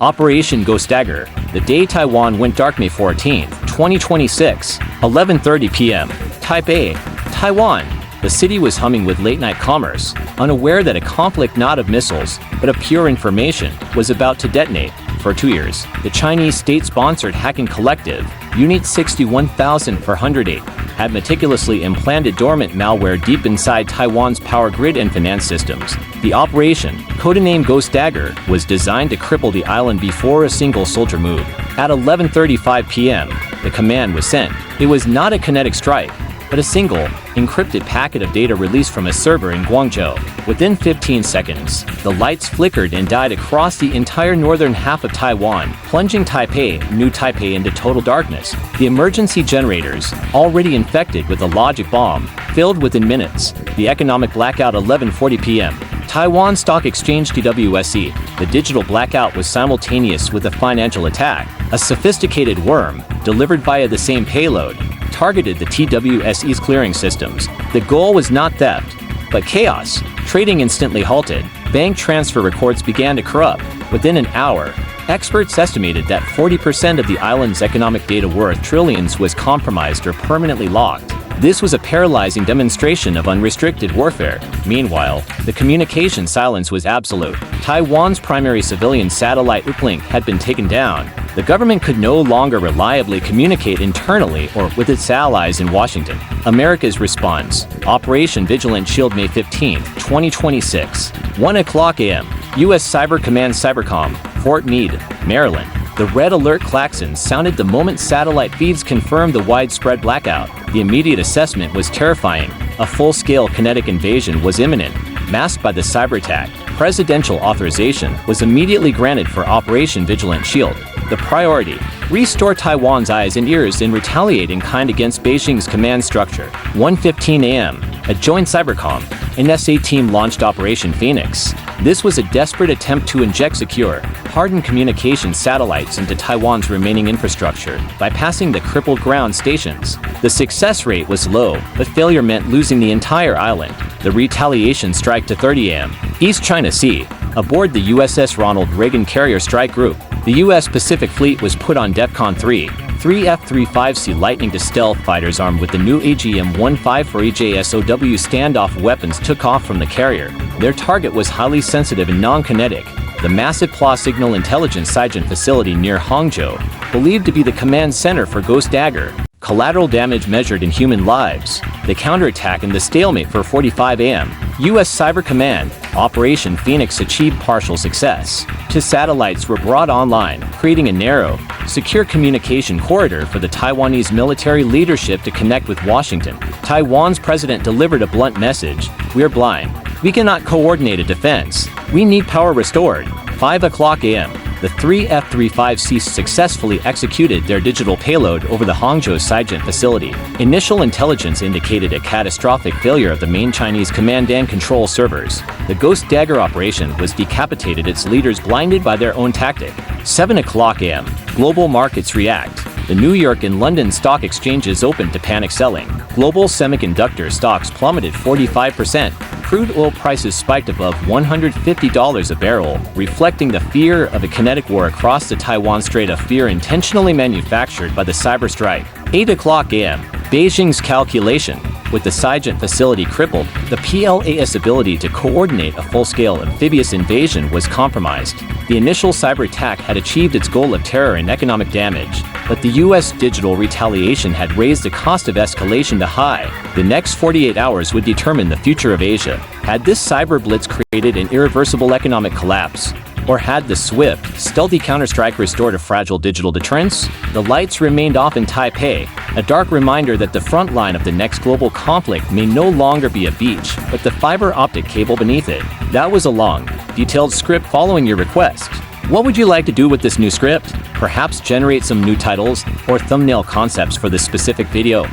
Operation Dagger. The day Taiwan went dark May 14, 2026, 11:30 p.m. Taipei, Taiwan. The city was humming with late-night commerce, unaware that a conflict not of missiles, but of pure information, was about to detonate. For 2 years, the Chinese state-sponsored hacking collective, Unit 61408, had meticulously implanted dormant malware deep inside Taiwan's power grid and finance systems. The operation, codenamed Dagger, was designed to cripple the island before a single soldier moved. At 11:35 p.m., the command was sent. It was not a kinetic strike, but a single, encrypted packet of data released from a server in Guangzhou. Within 15 seconds, the lights flickered and died across the entire northern half of Taiwan, plunging New Taipei into total darkness. The emergency generators, already infected with a logic bomb, failed within minutes. The economic blackout 11:40 p.m. Taiwan Stock Exchange TWSE. The digital blackout was simultaneous with a financial attack. A sophisticated worm, delivered via the same payload, targeted the TWSE's clearing systems. The goal was not theft, but chaos. Trading instantly halted. Bank transfer records began to corrupt. Within an hour, experts estimated that 40% of the island's economic data worth trillions was compromised or permanently locked. This was a paralyzing demonstration of unrestricted warfare. Meanwhile, the communication silence was absolute. Taiwan's primary civilian satellite uplink had been taken down. The government could no longer reliably communicate internally or with its allies in Washington. America's response. Operation Vigilant Shield May 15, 2026. 1 o'clock a.m. U.S. Cyber Command Cybercom, Fort Meade, Maryland. The red alert klaxon sounded the moment satellite feeds confirmed the widespread blackout. The immediate assessment was terrifying. A full-scale kinetic invasion was imminent. Masked by the cyber attack, presidential authorization was immediately granted for Operation Vigilant Shield. The priority: restore Taiwan's eyes and ears in retaliating kind against Beijing's command structure. 1:15 a.m. A joint cybercom, NSA team launched Operation Phoenix. This was a desperate attempt to inject secure, hardened communication satellites into Taiwan's remaining infrastructure, bypassing the crippled ground stations. The success rate was low, but failure meant losing the entire island. The retaliation strike to 30 a.m. East China Sea. Aboard the USS Ronald Reagan Carrier Strike Group, the U.S. Pacific Fleet was put on DEFCON 3. Three F-35C Lightning II stealth fighters armed with the new AGM-154EJSOW standoff weapons took off from the carrier. Their target was highly sensitive and non-kinetic. The massive PLA signal intelligence SIGINT facility near Hangzhou, believed to be the command center for Dagger. Collateral damage measured in human lives. The counterattack and the stalemate for 45 a.m. U.S. Cyber Command, Operation Phoenix achieved partial success. Two satellites were brought online, creating a narrow, secure communication corridor for the Taiwanese military leadership to connect with Washington. Taiwan's president delivered a blunt message: "We are blind. We cannot coordinate a defense. We need power restored." 5 o'clock a.m. The three F-35C successfully executed their digital payload over the Hangzhou SIGINT facility. Initial intelligence indicated a catastrophic failure of the main Chinese command and control servers. The Dagger operation was decapitated, its leaders blinded by their own tactic. 7 o'clock a.m. Global markets react. The New York and London stock exchanges opened to panic selling. Global semiconductor stocks plummeted 45%. Crude oil prices spiked above $150 a barrel, reflecting the fear of a kinetic war across the Taiwan Strait, of fear intentionally manufactured by the cyber strike. 8 o'clock a.m. Beijing's calculation. With the SIGINT facility crippled, the PLA's ability to coordinate a full-scale amphibious invasion was compromised. The initial cyber attack had achieved its goal of terror and economic damage, but the U.S. digital retaliation had raised the cost of escalation to high. The next 48 hours would determine the future of Asia. Had this cyber blitz created an irreversible economic collapse? Or had the swift, stealthy counterstrike restored a fragile digital deterrence? The lights remained off in Taipei, a dark reminder that the front line of the next global conflict may no longer be a beach, but the fiber optic cable beneath it. That was a long, detailed script following your request. What would you like to do with this new script? Perhaps generate some new titles or thumbnail concepts for this specific video?